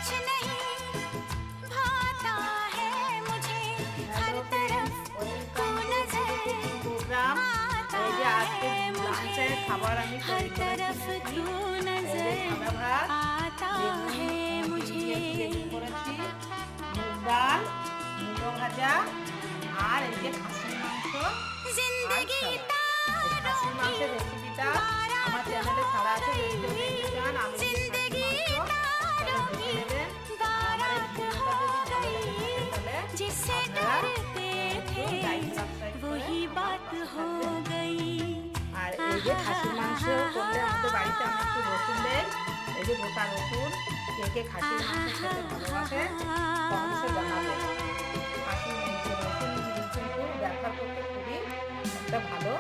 कुछ नहीं भाता है मुझे हर तरफ तू नजर প্রোগ্রাম এই যে আজকে লাঞ্চের খাবার আমি हर तरफ तू नजर आता है मुझे করেছি মুগ ডাল মুলো ভাজা আর এই যে খাসির মাংস। जिंदगी খাসির মাংসের রেসিপিটা আমার চ্যানেলে ছাড়া আছে, যদি কেউ দেখতে চান আমি जिंदगी तारों की बारात हो गई जिससे डरते थे वही बात हो गई। আর এই যে খাসির মাংস করলে আমাদের বাড়িতে আমি একটু রসুন দেই, এই যে গোটা রসুন। কে কে খাসির মাংস খেতে ভালোবাসে কমেন্টে জানাবেন। খাসির রসুন কিন্তু ব্যবহার করতে খুবই একটা ভালো